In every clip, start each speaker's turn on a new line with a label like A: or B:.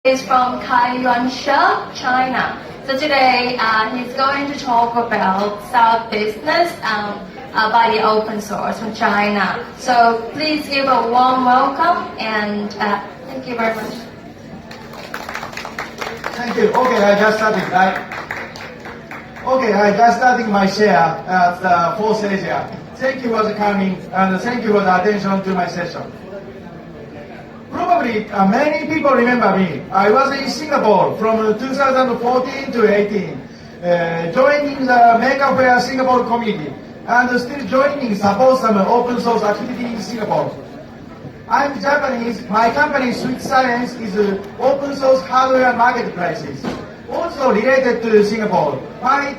A: is from Kaiyuansha, China. So today he's going to talk about South business by the open source from China. So please give a warm welcome and thank you very much.
B: Thank you. Okay, I just started, right? Okay, I just started my share at the Fourth Asia. Thank you for coming and thank you for the attention to my session. Probably many people remember me. I was in Singapore from 2014 to 18, joining the Maker Faire Singapore community and still joining support some open source activity in Singapore. I'm Japanese. My company Sweet Science is open source hardware marketplaces. Also related to Singapore. My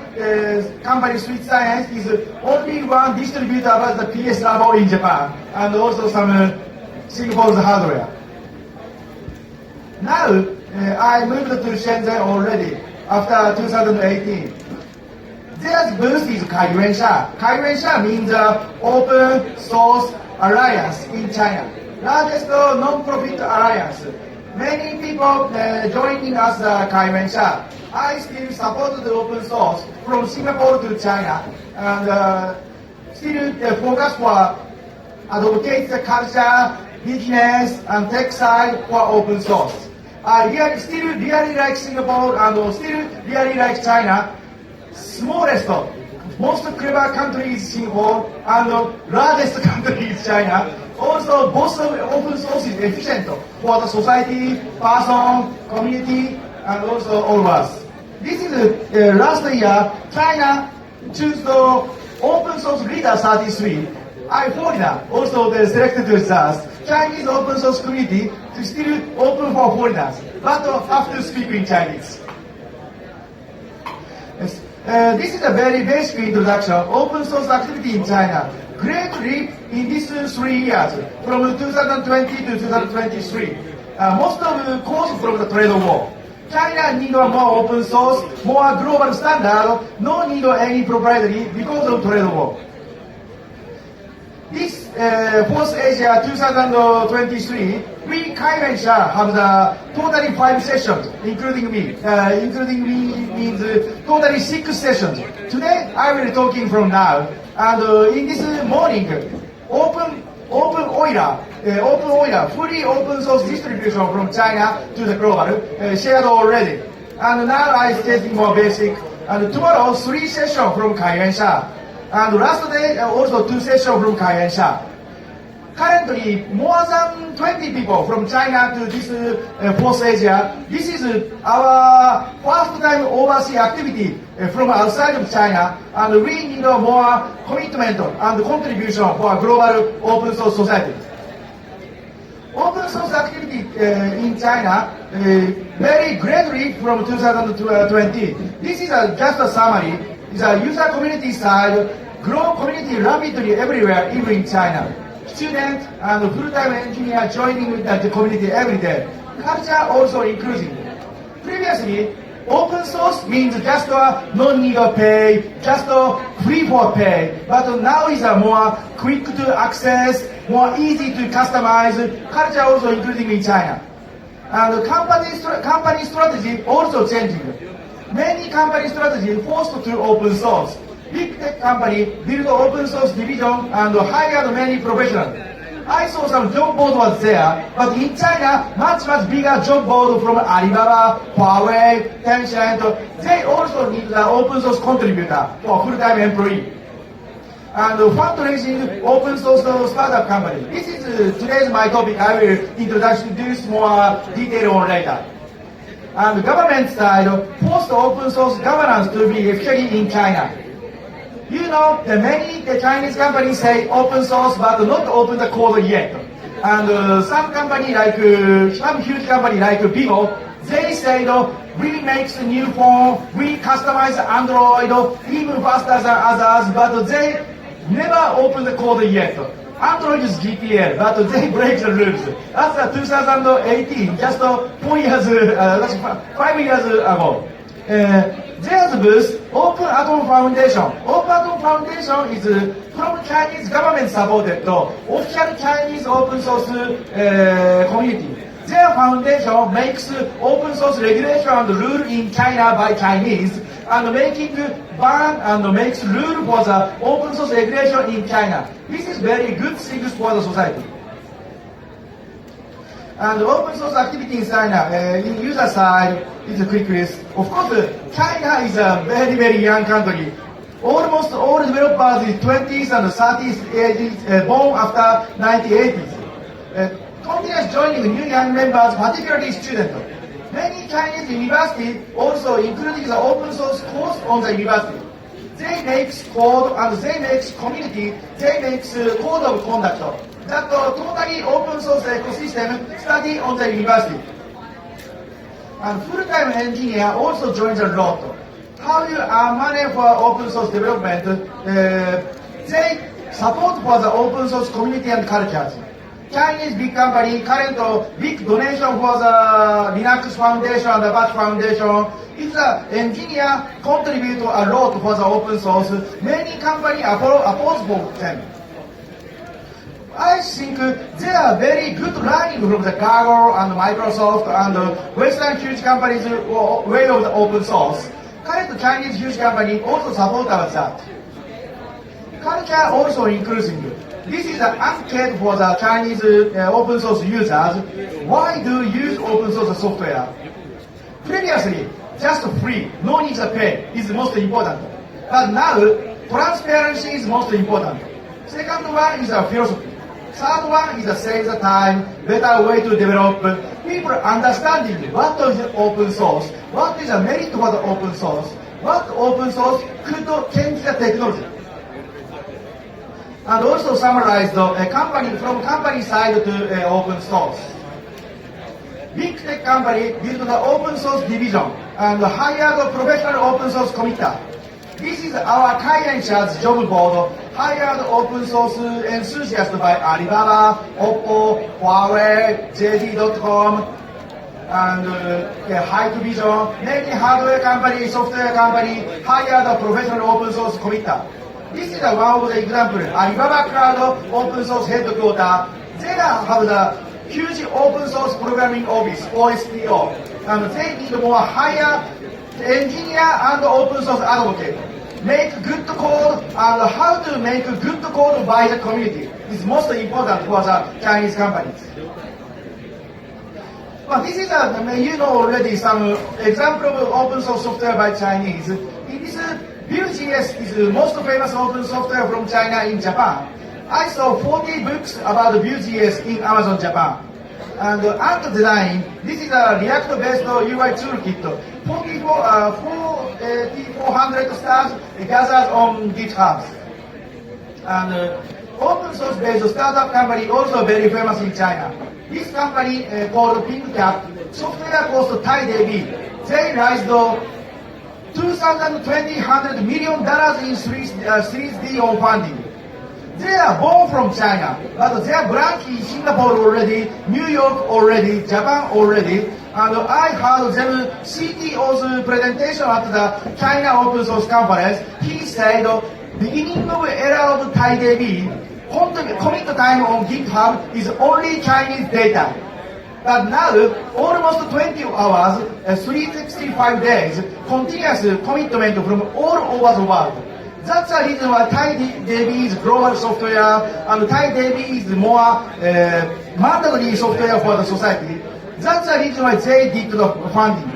B: company Sweet Science is only one distributor of the PS Labo in Japan and also some Singapore's hardware. Now, I moved to Shenzhen already after 2018. Their booth is Kaiyuansha. Kaiyuansha means Open Source Alliance in China. Largest non-profit alliance. Many people joining us Kaiyuansha. I still support the open source from Singapore to China and still focus for advocate the culture, business and tech side for open source. I still really like Singapore and still really like China. Smallest, most clever country is Singapore and largest country is China. Also, both open source is efficient for the society, person, community, and also all of us. This is last year, China chose the open source leader 33. Foreigner also they selected with us. Chinese open source community to still open for foreigners, but have to speak in Chinese. Yes. This is a very basic introduction. Open source activity in China. Great leap in these 3 years, from 2020 to 2023. Most of the cause from the trade war. China need more open source, more global standard, no need any proprietary because of trade war. This Fourth Asia 2023, we Kaiyuansha have the totally 5 sessions, including me. Including me means totally 6 sessions. Today I will be talking from now. And in this morning, open OIRA, fully open source distribution from China to the global, shared already. And now I stating more basic. And tomorrow 3 sessions from Kaiyuansha. And last day also 2 sessions from Kaiyuansha. Currently, more than 20 people from China to this Fourth Asia. This is our first time overseas activity from outside of China, and we need more commitment and contribution for global open source society. Open source activity in China very greatly from 2020. This is just a summary. It's a user community side, grow community rapidly everywhere, even in China. Students and full-time engineer joining with the community every day. Culture also increasing. Previously, open source means just no need to pay, just free for pay. But now is more quick to access, more easy to customize. Culture also increasing in China. And company strategy also changing. Many company strategy forced to open source. Big tech company build open source division and hired many professionals. I saw some job board was there, but in China, much bigger job board from Alibaba, Huawei, Tencent. They also need the open source contributor for full-time employee. And fundraising open source startup company. This is today's my topic. I will introduce more detail on later. And government side, forced open source governance to be efficient in China. You know, many Chinese companies say open source, but not open the code yet. And some company like, some huge company like Vivo, they say, we make a new phone, we customize Android even faster than others, but they never open the code yet. Android is GPL, but they break the rules. That's 2018, just 4 years, 5 years ago. There's booth, Open Atom Foundation. Open Atom Foundation is from Chinese government supported official Chinese open source community. their foundation makes open source regulation and rule in China by Chinese, and making ban and makes rule for the open source regulation in China. This is very good thing for the society. And open source activity in China, in user side, is a quick list. Of course, China is a very, very young country. Almost all developers in 20s and 30s ages, born after 1980s. Continuous joining new young members, particularly students. Many Chinese universities also including the open source course on the university. They make code and they make community, they make code of conduct. That totally open source ecosystem study on the university. And full-time engineer also joins a lot. How you earn money for open source development? They support for the open source community and cultures. Chinese big company, current big donation for the Linux Foundation and the Batch Foundation. If the engineer contribute a lot for the open source, many companies oppose for them. I think they are very good learning from the Google and Microsoft and Western huge companies' way of the open source. Current Chinese huge company also support that. Culture also increasing. This is an anklet for the Chinese open source users. Why do you use open source software? Previously, just free, no need to pay is most important. But now, transparency is most important. Second one is a philosophy. Third one is a save the time, better way to develop. People understanding what is open source, what is the merit for the open source, what open source could change the technology. And also summarize the company from company side to open source. Big tech company built the open source division and hired a professional open source committer. This is our Kaiensha's job board, hired open source enthusiasts by Alibaba, Oppo, Huawei, JD.com, and Hike Vision. Many hardware company, software company hired a professional open source committer. This is one of the examples. Alibaba Cloud open source headquarters. They have the huge open source programming office, OSPO, and they need more higher engineer and open source advocate. Make good code and how to make good code by the community is most important for the Chinese companies. But this is you know already some example of open source software by Chinese. It is Vue.js is the most famous open software from China in Japan. I saw 40 books about Vue.js in Amazon Japan. And Ant Design, this is a React-based UI toolkit. 4,400 stars gathered on GitHub. And open source based startup company also very famous in China. This company called PingCap, software cost TiDB. They raised $2,200 million in Series D on funding. They are born from China, but they are branch in Singapore already, New York already, Japan already, and I heard them CTO's presentation at the China Open Source Conference. He said, beginning of era of TiDB, commit time on GitHub is only Chinese data. But now, almost 20 hours, 365 days, continuous commitment from all over the world. That's the reason why TiDB is global software and TiDB is more mandatory software for the society. That's the reason why they did the funding.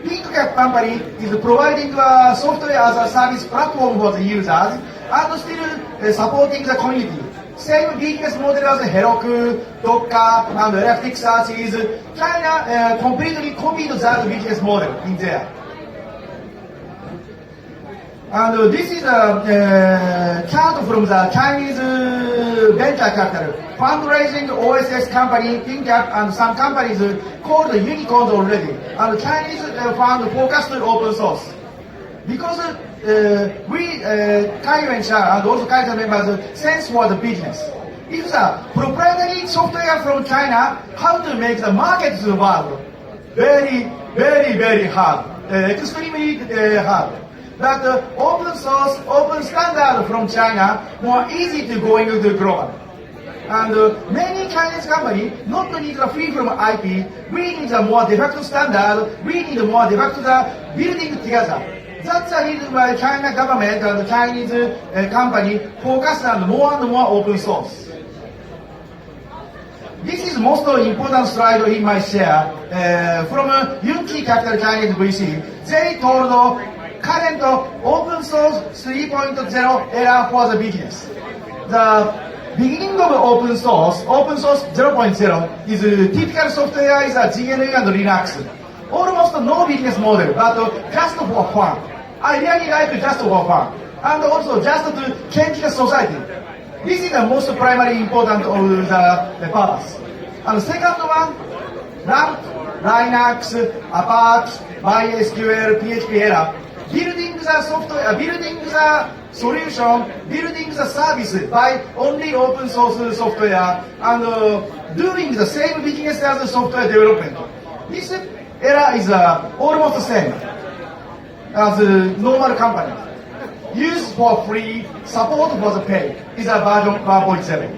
B: PingCap company is providing software as a service platform for the users and still supporting the community. Same business model as Heroku, Docker, and Elasticsearch is China completely copied that business model in there. And this is a chart from the Chinese venture capital. Fundraising OSS company, PingCap, and some companies called unicorns already. And Chinese fund focused on open source. Because we, Kaiensha and also Kaizen members, sense for the business. If the proprietary software from China, how to make the market to the world? Very, very, very hard. Extremely hard. But open source, open standard from China, more easy to go into the global. And many Chinese companies not need the free from IP, we need a more de facto standard, we need more de facto the building together. That's the reason why China government and the Chinese company focus on more and more open source. This is most important slide in my share. From Unity Capital Chinese VC, they told current open source 3.0 era for the business. The beginning of open source 0.0 is typical software is a GNU and Linux. Almost no business model, but just for fun. I really like just for fun. And also just to change the society. This is the most primary important of the purpose. And the second one, RAM, Linux, Apache, MySQL, PHP era. Building the software, building the solution, building the service by only open source software and doing the same business as the software development. This era is almost the same as a normal company. Use for free, support for the pay is a version 1.7.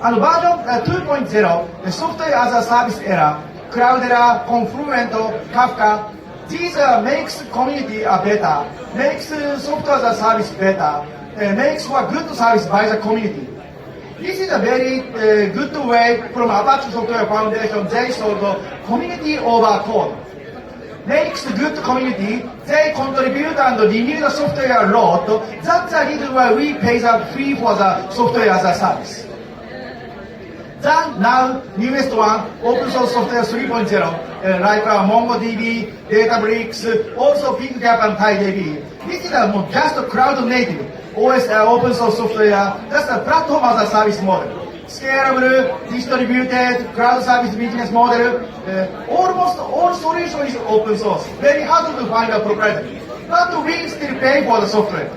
B: And version 2.0, the software as a service era, Cloudera, Confluent, Kafka, these makes community better, makes software as a service better, makes for good service by the community. This is a very good way from Apache Software Foundation. They sold community over code. Makes good community, they contribute and renew the software a lot. That's the reason why we pay the fee for the software as a service. Then now, newest one, open source software 3.0, like MongoDB, Databricks, also PingCap and TiDB. This is just cloud native, OSS open source software, that's a platform as a service model. Scalable, distributed, cloud service business model, almost all solution is open source. Very hard to find a proprietary, but we still pay for the software.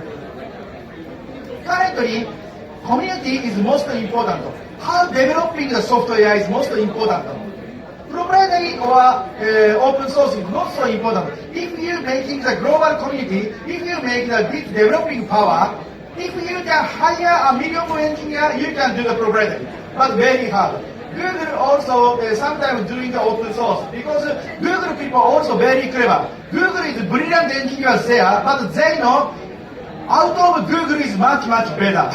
B: Currently, community is most important. How developing the software is most important. Proprietary or open source is not so important. If you making the global community, if you make the big developing power, if you can hire a million engineer, you can do the proprietary, but very hard. Google also sometimes doing the open source because Google people also very clever. Google is brilliant engineers there, but they know out of Google is much better.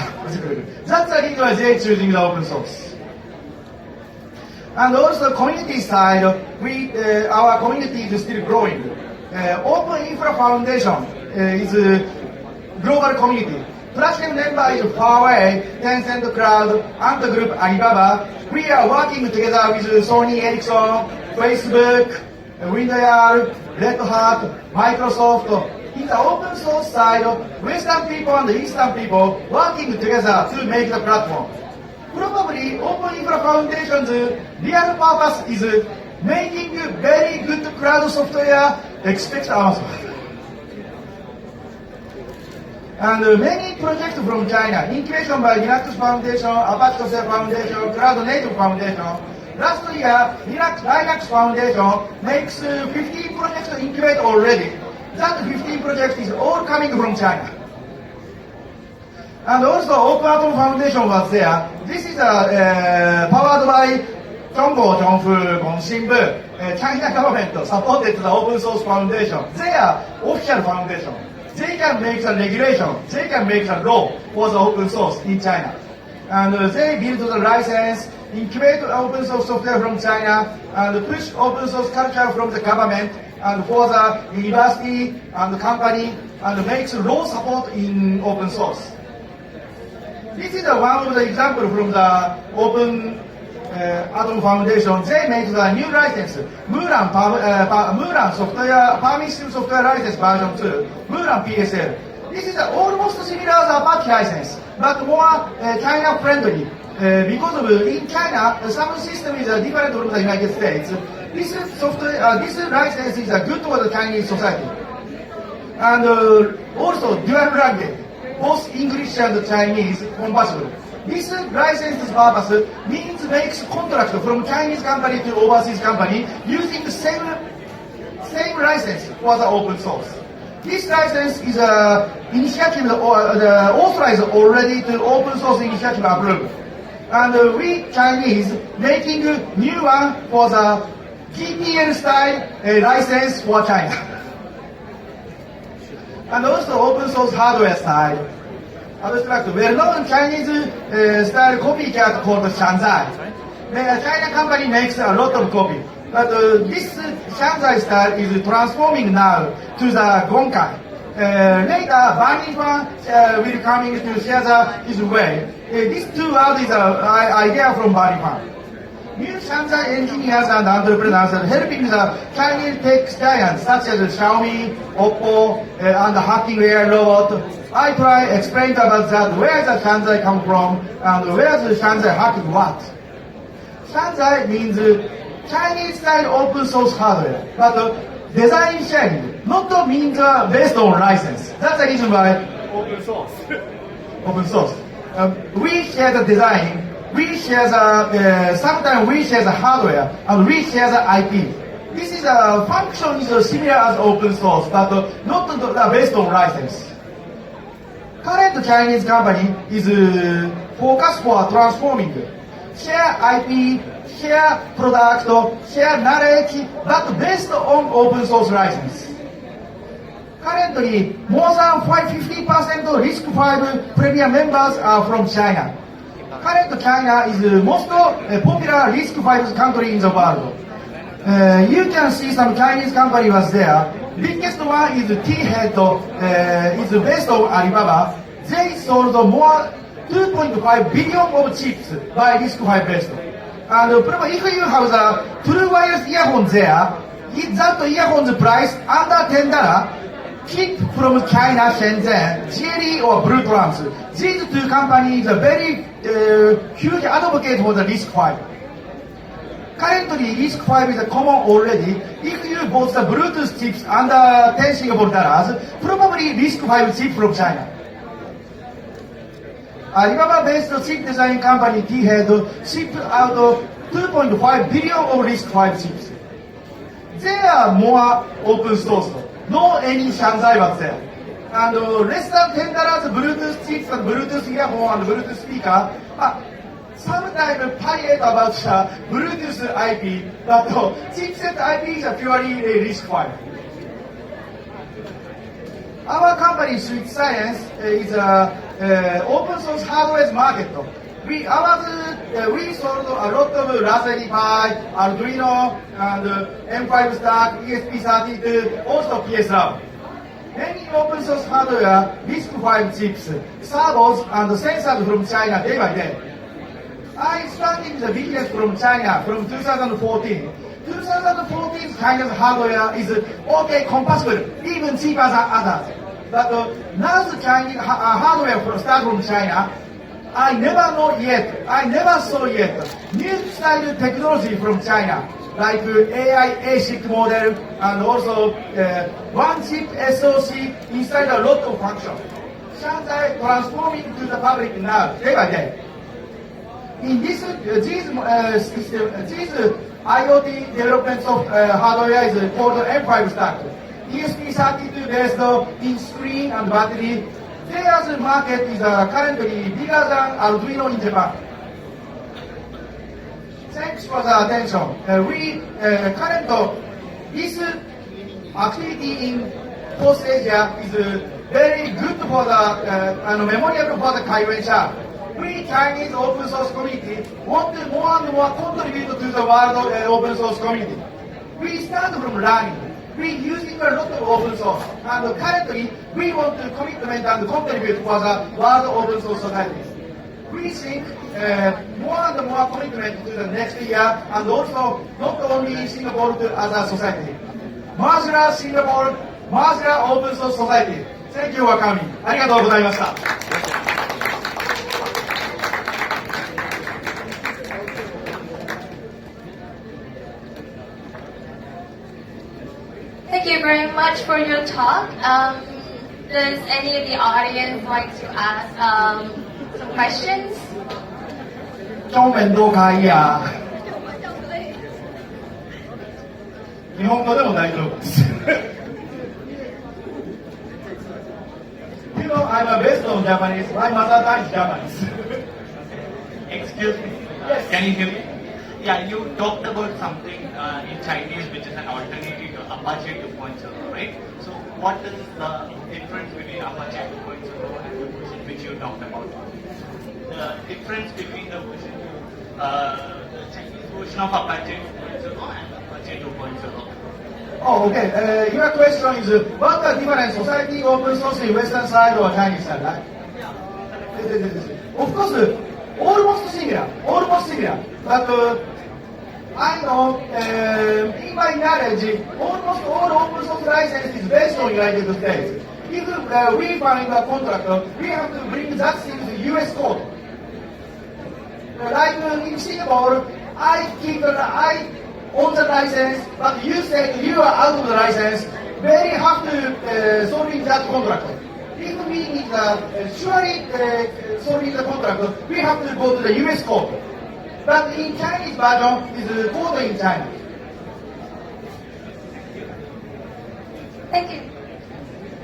B: That's the reason why they're choosing the open source. And also community side, our community is still growing. Open Infra Foundation is a global community. Platinum member is Huawei, Tencent Cloud, and the group Alibaba. We are working together with Sony Ericsson, Facebook, WinRAR, Red Hat, Microsoft. In the open source side, Western people and Eastern people working together to make the platform. Probably Open Infra Foundation's real purpose is making very good cloud software, expect Amazon. And many projects from China, incubation by Linux Foundation, Apache Software Foundation, Cloud Native Foundation. Last year, Linux Foundation makes 15 projects to incubate already. That 15 projects is all coming from China. And also Open Atom Foundation was there. This is powered by Chongfu Gongshinbu. China government supported the open source foundation. They are official foundation. They can make the regulation, they can make the law for the open source in China. And they build the license, incubate open source software from China, and push open source culture from the government, and for the university and the company, and makes law support in open source. This is one of the examples from the Open Atom Foundation. They make the new license, Mulan software, permissive software license version 2, Mulan PSL. This is almost similar as Apache license, but more China friendly. Because in China, some system is different from the United States. This software, this license is good for the Chinese society. And also dual language, both English and Chinese compatible. This license purpose means makes contract from Chinese company to overseas company using the same license for the open source. This license is initiative authorized already to open source initiative approved. And we Chinese making a new one for the GPL style license for China. And also open source hardware style. Abstract, well-known Chinese style copycat called Shanzai. The China company makes a lot of copy. But this Shanzai style is transforming now to the Gonkai. Later, Banifan will coming to share his way. These two words is an idea from Banifan. New Shanzai engineers and entrepreneurs are helping the Chinese tech giants such as Xiaomi, Oppo, and Hackingware robot. I try explain about that, where the Shanzai come from and where the Shanzai hacking what. Shanzai means Chinese style open source hardware, but design sharing, not means based on license. That's the reason why open source. Open source. We share the design, we share the, sometimes we share the hardware, and we share the IP. This is a function is similar as open source, but not based on license. Current Chinese company is focused for transforming, share IP, share product, share knowledge, but based on open source license. Currently, more than 50% RISC-V premium members are from China. Current China is the most popular RISC-V country in the world. You can see some Chinese company was there. Biggest one is T-Head, is based on Alibaba. They sold more 2.5 billion of chips by RISC-V based. And probably if you have the true wireless earphones there, if that earphones price under $10, chip from China, Shenzhen, GLE or Bluetooth. These two companies are very huge advocate for the RISC-V. Currently, RISC-V is common already. If you bought the Bluetooth chips under $10 Singapore, probably RISC-V chip from China. Alibaba-based chip design company T-Head shipped out 2.5 billion of RISC-V chips. They are more open source. No any Shanzai was there. And less than $10 Bluetooth chips and Bluetooth earphone and Bluetooth speaker. Sometimes pirate about Bluetooth IP, but chipset IP is purely RISC-V. Our company, Sweet Science, is open source hardware market. We sold a lot of Raspberry Pi, Arduino, and M5 Stack, ESP32, also PSR. Many open source hardware, RISC-V chips, servos, and sensors from China day by day. I started the business from China from 2014. 2014 China's hardware is okay, compatible, even cheaper than others. But now the Chinese hardware start from China, I never know yet, I never saw yet new style technology from China, like AI ASIC model and also one chip SoC inside a lot of functions. Shanzai transforming to the public now, day by day. In this, these IoT development of hardware is called M5 stack. ESP32 based in screen and battery. Their market is currently bigger than Arduino in Japan. Thanks for the attention. We this activity in Post Asia is very good for the memorable for the Kaiwensha. We Chinese open source community want to more and more contribute to the world open source community. We start from learning. We using a lot of open source, and currently we want to commitment and contribute for the world open source society. We think more and more commitment to the next year, and also not only in Singapore to other society. Modular Singapore, Modular Open Source Society. Thank you for coming. ありがとうございました。
A: Thank you very much for your talk. Does any of the audience like to ask some questions?
B: 中文どうかいや。日本語でも大丈夫です。You know, I'm a best on Japanese. My mother tongue is Japanese. Excuse
C: Excuse me.
B: Yes.
C: Can you hear me? Yeah, you talked about something in Chinese which is an alternative to Apache 2.0, right? So what is the difference between Apache 2.0 and the version which you talked about? The difference between the version, the Chinese version of Apache 2.0 and Apache 2.0.
B: Oh, okay. Your question is what the different society open source in Western side or Chinese side, right? Yes. Of course, almost similar, But I know in my knowledge, almost all open source license is based on United States. If we find a contractor, we have to bring that thing to US code. Like in Singapore, I own the license, but you say you are out of the license, very hard to solve that contract. If we need surely solving the contract, we have to go to the US code. But in Chinese version, is code in China.
A: Thank you.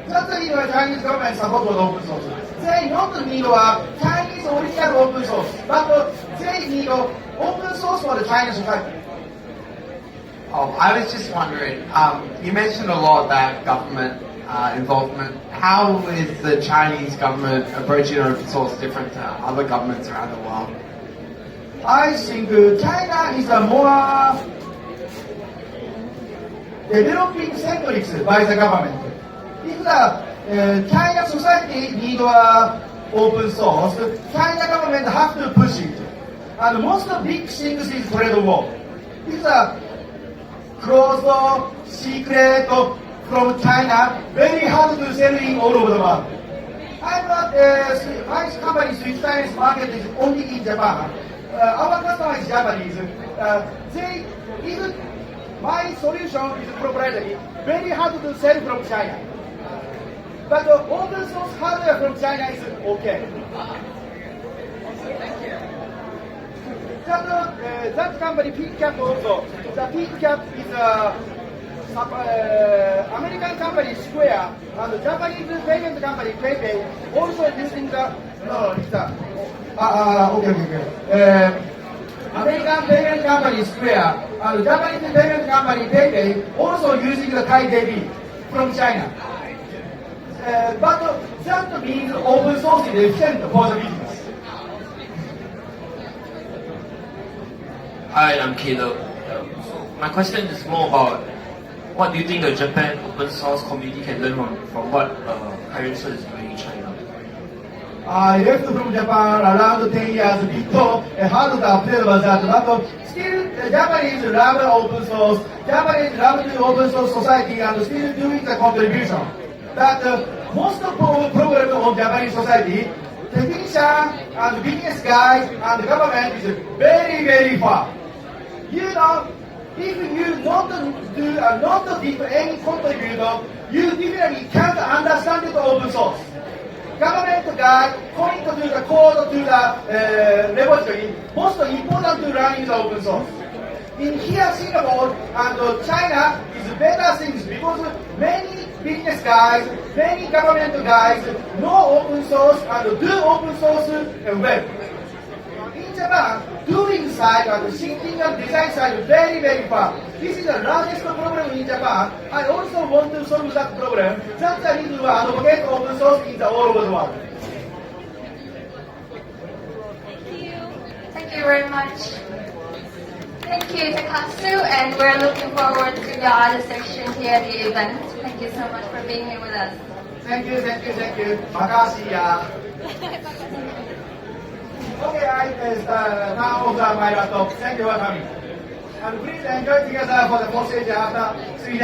B: That's the reason why Chinese government support open source. They not need a Chinese original open source, but they need open source for the Chinese society.
D: Oh, I was just wondering, you mentioned a lot about government involvement. How is the Chinese government approaching open source different to other governments around the world?
B: I think China is a more developing centric by the government. If the China society need open source, China government have to push it. And most big things is trade war. It's a closed, secret from China, very hard to sell in all over the world. I'm not, my company Swiss Chinese market is only in Japan. Our customer is Japanese. Even my solution is proprietary, very hard to sell from China. But the open source hardware from China is okay. That company, PeakCap also. The PeakCap is American company Square and the Japanese payment company PayPay also using the American payment company Square and Japanese payment company PayPay also using the Thai debit from China. But that means open source is efficient for the business.
E: Hi, I'm Caleb. My question is more about what do you think the Japan open source community can learn from what Kairensa is doing in China?
B: I left from Japan around 10 years before hard to update about that. But still, the Japanese love open source. Japanese love the open source society and still doing the contribution. That most of the problem of Japanese society, technician and business guys and the government is very, very far. You know, if you not give any contributor, you definitely can't understand the open source. Government guy point to the code to the repository. Most important to learn is open source. In here, Singapore and China is better things because many business guys, many government guys know open source and do open source web. In Japan, doing side and thinking and design side very, very far. This is the largest problem in Japan. I also want to solve that problem. That's the reason why I advocate open source in all over the world.
A: Thank you. Thank you very much. Thank you, Takatsu, and we're looking forward to the other section here at the event. Thank you so much for being here with us.
B: Thank you. Makasih ya. Okay, I now off my laptop. Thank you for coming. And please enjoy together for the postage after 3 days.